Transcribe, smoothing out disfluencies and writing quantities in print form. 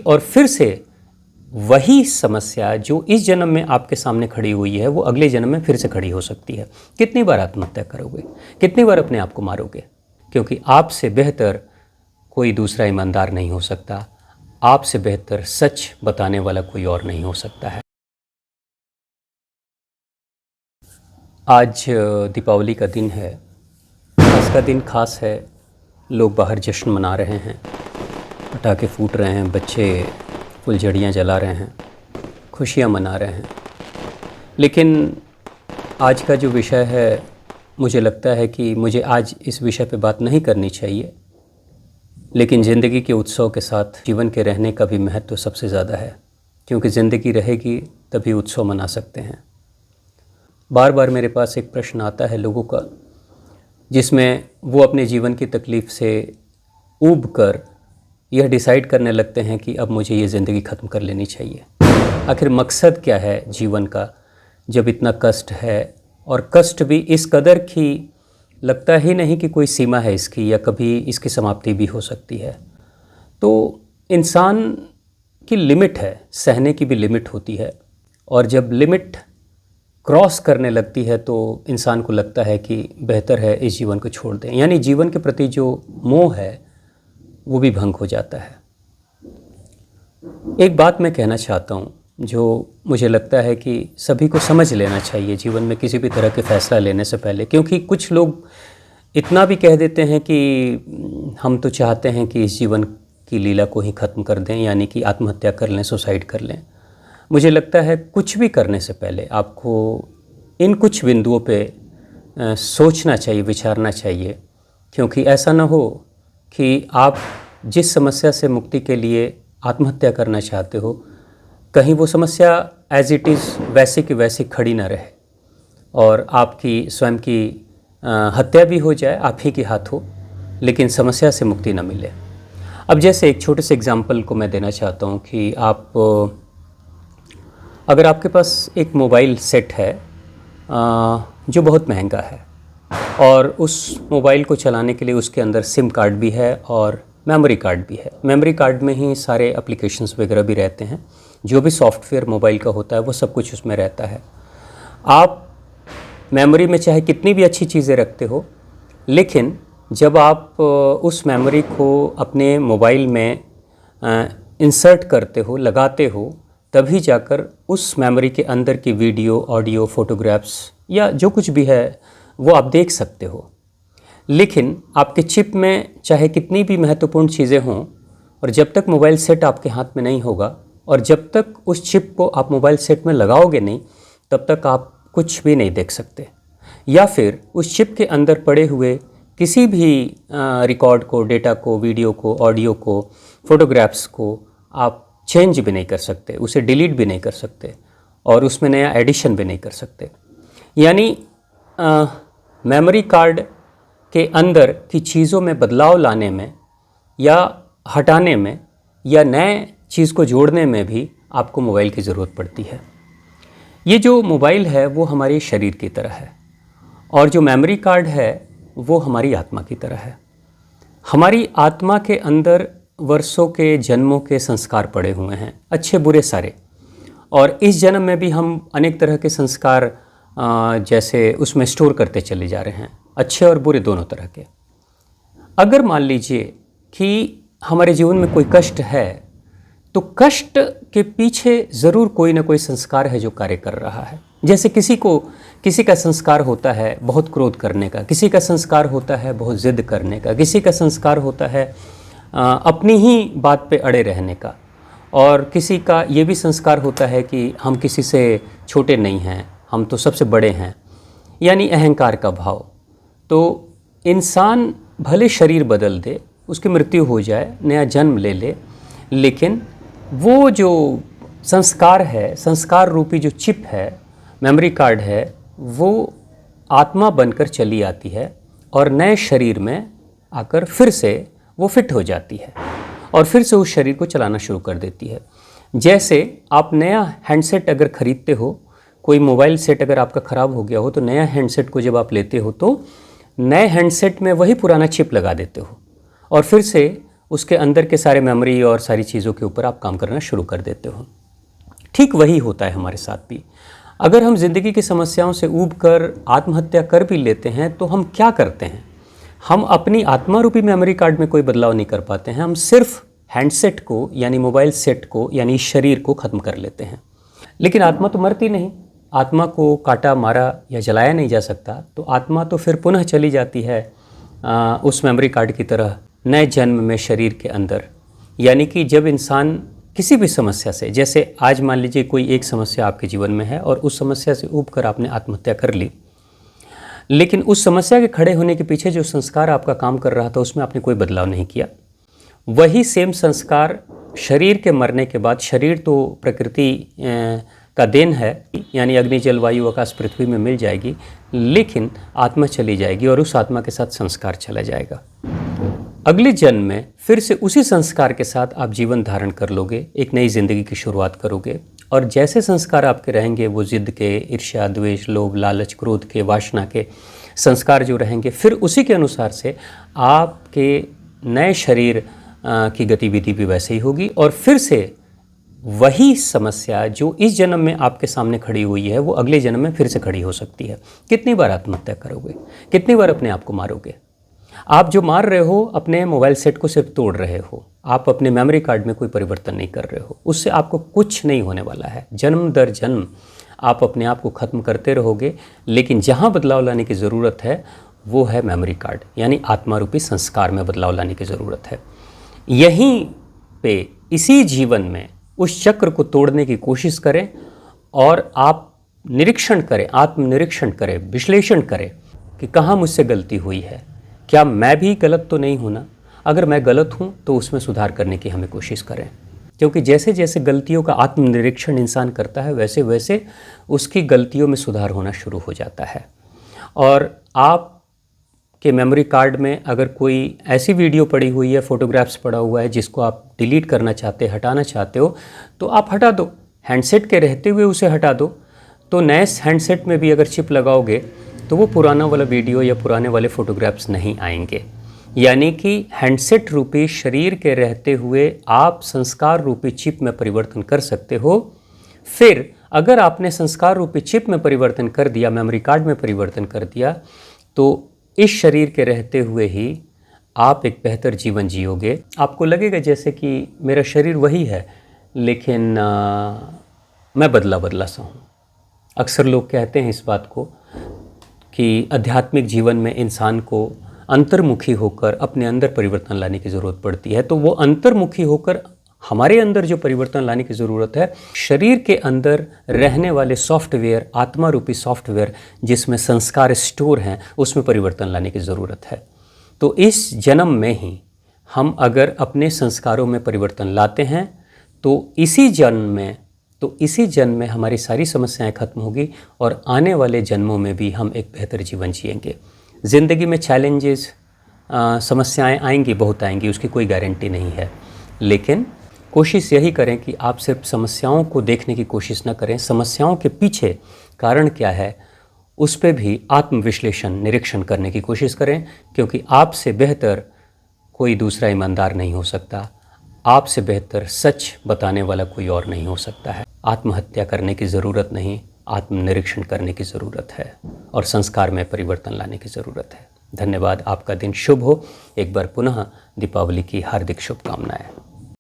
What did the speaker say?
और फिर से वही समस्या जो इस जन्म में आपके सामने खड़ी हुई है वो अगले जन्म में फिर से खड़ी हो सकती है। कितनी बार आत्महत्या करोगे, कितनी बार अपने आप को मारोगे? क्योंकि आपसे बेहतर कोई दूसरा ईमानदार नहीं हो सकता, आपसे बेहतर सच बताने वाला कोई और नहीं हो सकता है। आज दीपावली का दिन है। आज का दिन खास है, लोग बाहर जश्न मना रहे हैं, पटाखे फूट रहे हैं, बच्चे फुलझड़ियाँ जला रहे हैं, खुशियाँ मना रहे हैं। लेकिन आज का जो विषय है, मुझे लगता है कि मुझे आज इस विषय पे बात नहीं करनी चाहिए, लेकिन ज़िंदगी के उत्सव के साथ जीवन के रहने का भी महत्व सबसे ज़्यादा है, क्योंकि ज़िंदगी रहेगी तभी उत्सव मना सकते हैं। बार बार मेरे पास एक प्रश्न आता है लोगों का, जिसमें वो अपने जीवन की तकलीफ़ से ऊब कर यह डिसाइड करने लगते हैं कि अब मुझे ये ज़िंदगी ख़त्म कर लेनी चाहिए। आखिर मकसद क्या है जीवन का, जब इतना कष्ट है, और कष्ट भी इस कदर की लगता ही नहीं कि कोई सीमा है इसकी, या कभी इसकी समाप्ति भी हो सकती है। तो इंसान की लिमिट है, सहने की भी लिमिट होती है, और जब लिमिट क्रॉस करने लगती है तो इंसान को लगता है कि बेहतर है इस जीवन को छोड़ दें, यानी जीवन के प्रति जो मोह है वो भी भंग हो जाता है। एक बात मैं कहना चाहता हूँ जो मुझे लगता है कि सभी को समझ लेना चाहिए जीवन में किसी भी तरह के फैसला लेने से पहले, क्योंकि कुछ लोग इतना भी कह देते हैं कि हम तो चाहते हैं कि इस जीवन की लीला को ही ख़त्म कर दें, यानी कि आत्महत्या कर लें, सुसाइड कर लें। मुझे लगता है कुछ भी करने से पहले आपको इन कुछ बिंदुओं पे सोचना चाहिए, विचारना चाहिए, क्योंकि ऐसा ना हो कि आप जिस समस्या से मुक्ति के लिए आत्महत्या करना चाहते हो, कहीं वो समस्या एज इट इज़ वैसे की वैसे खड़ी ना रहे और आपकी स्वयं की हत्या भी हो जाए आप ही के हाथों, लेकिन समस्या से मुक्ति ना मिले। अब जैसे एक छोटे से एग्जाम्पल को मैं देना चाहता हूँ कि आप अगर आपके पास एक मोबाइल सेट है जो बहुत महंगा है, और उस मोबाइल को चलाने के लिए उसके अंदर सिम कार्ड भी है और मेमोरी कार्ड भी है। मेमोरी कार्ड में ही सारे एप्लीकेशंस वगैरह भी रहते हैं, जो भी सॉफ्टवेयर मोबाइल का होता है वो सब कुछ उसमें रहता है। आप मेमोरी में चाहे कितनी भी अच्छी चीज़ें रखते हो, लेकिन जब आप उस मेमोरी को अपने मोबाइल में इंसर्ट करते हो, लगाते हो, तभी जाकर उस मेमोरी के अंदर की वीडियो, ऑडियो, फोटोग्राफ्स या जो कुछ भी है वो आप देख सकते हो। लेकिन आपके चिप में चाहे कितनी भी महत्वपूर्ण चीज़ें हों, और जब तक मोबाइल सेट आपके हाथ में नहीं होगा और जब तक उस चिप को आप मोबाइल सेट में लगाओगे नहीं, तब तक आप कुछ भी नहीं देख सकते। या फिर उस चिप के अंदर पड़े हुए किसी भी रिकॉर्ड को, डेटा को, वीडियो को, ऑडियो को, फोटोग्राफ्स को आप चेंज भी नहीं कर सकते, उसे डिलीट भी नहीं कर सकते, और उसमें नया एडिशन भी नहीं कर सकते। यानी मेमोरी कार्ड के अंदर की चीज़ों में बदलाव लाने में या हटाने में या नए चीज़ को जोड़ने में भी आपको मोबाइल की ज़रूरत पड़ती है। ये जो मोबाइल है वो हमारे शरीर की तरह है, और जो मेमोरी कार्ड है वो हमारी आत्मा की तरह है। हमारी आत्मा के अंदर वर्षों के, जन्मों के संस्कार पड़े हुए हैं, अच्छे बुरे सारे, और इस जन्म में भी हम अनेक तरह के संस्कार जैसे उसमें स्टोर करते चले जा रहे हैं, अच्छे और बुरे दोनों तरह के। अगर मान लीजिए कि हमारे जीवन में कोई कष्ट है, तो कष्ट के पीछे ज़रूर कोई ना कोई संस्कार है जो कार्य कर रहा है। जैसे किसी का संस्कार होता है बहुत क्रोध करने का, किसी का संस्कार होता है बहुत ज़िद करने का, किसी का संस्कार होता है अपनी ही बात पे अड़े रहने का, और किसी का ये भी संस्कार होता है कि हम किसी से छोटे नहीं हैं, हम तो सबसे बड़े हैं, यानी अहंकार का भाव। तो इंसान भले शरीर बदल दे, उसकी मृत्यु हो जाए, नया जन्म ले ले, लेकिन वो जो संस्कार है, संस्कार रूपी जो चिप है, मेमोरी कार्ड है, वो आत्मा बनकर चली आती है और नए शरीर में आकर फिर से वो फिट हो जाती है और फिर से उस शरीर को चलाना शुरू कर देती है। जैसे आप नया हैंडसेट अगर ख़रीदते हो, कोई मोबाइल सेट अगर आपका ख़राब हो गया हो, तो नया हैंडसेट को जब आप लेते हो तो नए हैंडसेट में वही पुराना चिप लगा देते हो और फिर से उसके अंदर के सारे मेमोरी और सारी चीज़ों के ऊपर आप काम करना शुरू कर देते हो। ठीक वही होता है हमारे साथ भी। अगर हम ज़िंदगी की समस्याओं से ऊब कर आत्महत्या कर भी लेते हैं तो हम क्या करते हैं? हम अपनी आत्मा रूपी मेमोरी कार्ड में कोई बदलाव नहीं कर पाते हैं। हम सिर्फ हैंडसेट को यानी मोबाइल सेट को यानी शरीर को ख़त्म कर लेते हैं। लेकिन आत्मा तो मरती नहीं। आत्मा को काटा मारा या जलाया नहीं जा सकता, तो आत्मा तो फिर पुनः चली जाती है उस मेमोरी कार्ड की तरह नए जन्म में शरीर के अंदर। यानी कि जब इंसान किसी भी समस्या से, जैसे आज मान लीजिए कोई एक समस्या आपके जीवन में है और उस समस्या से ऊब कर आपने आत्महत्या कर ली, लेकिन उस समस्या के खड़े होने के पीछे जो संस्कार आपका काम कर रहा था उसमें आपने कोई बदलाव नहीं किया। वही सेम संस्कार शरीर के मरने के बाद, शरीर तो प्रकृति का देन है, यानी अग्नि जल वायु आकाश पृथ्वी में मिल जाएगी, लेकिन आत्मा चली जाएगी और उस आत्मा के साथ संस्कार चला जाएगा। अगले जन्म में फिर से उसी संस्कार के साथ आप जीवन धारण कर लोगे, एक नई जिंदगी की शुरुआत करोगे, और जैसे संस्कार आपके रहेंगे वो जिद के, ईर्ष्या, द्वेष, लोभ, लालच, क्रोध के, वासना के संस्कार जो रहेंगे, फिर उसी के अनुसार से आपके नए शरीर की गतिविधि भी वैसे ही होगी और फिर से वही समस्या जो इस जन्म में आपके सामने खड़ी हुई है वो अगले जन्म में फिर से खड़ी हो सकती है। कितनी बार आत्महत्या करोगे? कितनी बार अपने आप को मारोगे? आप जो मार रहे हो अपने मोबाइल सेट को सिर्फ तोड़ रहे हो, आप अपने मेमोरी कार्ड में कोई परिवर्तन नहीं कर रहे हो। उससे आपको कुछ नहीं होने वाला है। जन्म दर जन्म आप अपने आप को ख़त्म करते रहोगे, लेकिन जहाँ बदलाव लाने की ज़रूरत है वो है मेमोरी कार्ड, यानी आत्मा रूपी संस्कार में बदलाव लाने की ज़रूरत है। यहीं पे इसी जीवन में उस चक्र को तोड़ने की कोशिश करें और आप निरीक्षण करें, आत्मनिरीक्षण करें, विश्लेषण करें कि कहाँ मुझसे गलती हुई है। क्या मैं भी गलत तो नहीं हूँ ना? अगर मैं गलत हूँ तो उसमें सुधार करने की हमें कोशिश करें, क्योंकि जैसे जैसे गलतियों का आत्मनिरीक्षण इंसान करता है वैसे वैसे उसकी गलतियों में सुधार होना शुरू हो जाता है। और आप के मेमोरी कार्ड में अगर कोई ऐसी वीडियो पड़ी हुई है, फोटोग्राफ्स पड़ा हुआ है जिसको आप डिलीट करना चाहते, हटाना चाहते हो, तो आप हटा दो। हैंडसेट के रहते हुए उसे हटा दो। तो नए हैंडसेट में भी अगर चिप लगाओगे तो वो पुराना वाला वीडियो या पुराने वाले फ़ोटोग्राफ्स नहीं आएंगे। यानी कि हैंडसेट रूपी शरीर के रहते हुए आप संस्कार रूपी चिप में परिवर्तन कर सकते हो। फिर अगर आपने संस्कार रूपी चिप में परिवर्तन कर दिया, मेमोरी कार्ड में परिवर्तन कर दिया, तो इस शरीर के रहते हुए ही आप एक बेहतर जीवन जियोगे। आपको लगेगा जैसे कि मेरा शरीर वही है, लेकिन मैं बदला सा हूँ। अक्सर लोग कहते हैं इस बात को कि आध्यात्मिक जीवन में इंसान को अंतर्मुखी होकर अपने अंदर परिवर्तन लाने की ज़रूरत पड़ती है। तो वो अंतर्मुखी होकर हमारे अंदर जो परिवर्तन लाने की ज़रूरत है, शरीर के अंदर रहने वाले सॉफ्टवेयर, आत्मा रूपी सॉफ्टवेयर जिसमें संस्कार स्टोर हैं, उसमें परिवर्तन लाने की ज़रूरत है। तो इस जन्म में ही हम अगर अपने संस्कारों में परिवर्तन लाते हैं तो इसी जन्म में हमारी सारी समस्याएं खत्म होगी और आने वाले जन्मों में भी हम एक बेहतर जीवन जिएंगे। ज़िंदगी में चैलेंजेस, समस्याएं आएंगी, बहुत आएंगी, उसकी कोई गारंटी नहीं है, लेकिन कोशिश यही करें कि आप सिर्फ समस्याओं को देखने की कोशिश न करें, समस्याओं के पीछे कारण क्या है उस पर भी आत्मविश्लेषण, निरीक्षण करने की कोशिश करें, क्योंकि आपसे बेहतर कोई दूसरा ईमानदार नहीं हो सकता, आपसे बेहतर सच बताने वाला कोई और नहीं हो सकता है। आत्महत्या करने की ज़रूरत नहीं, आत्मनिरीक्षण करने की ज़रूरत है और संस्कार में परिवर्तन लाने की ज़रूरत है। धन्यवाद। आपका दिन शुभ हो। एक बार पुनः दीपावली की हार्दिक शुभकामनाएं।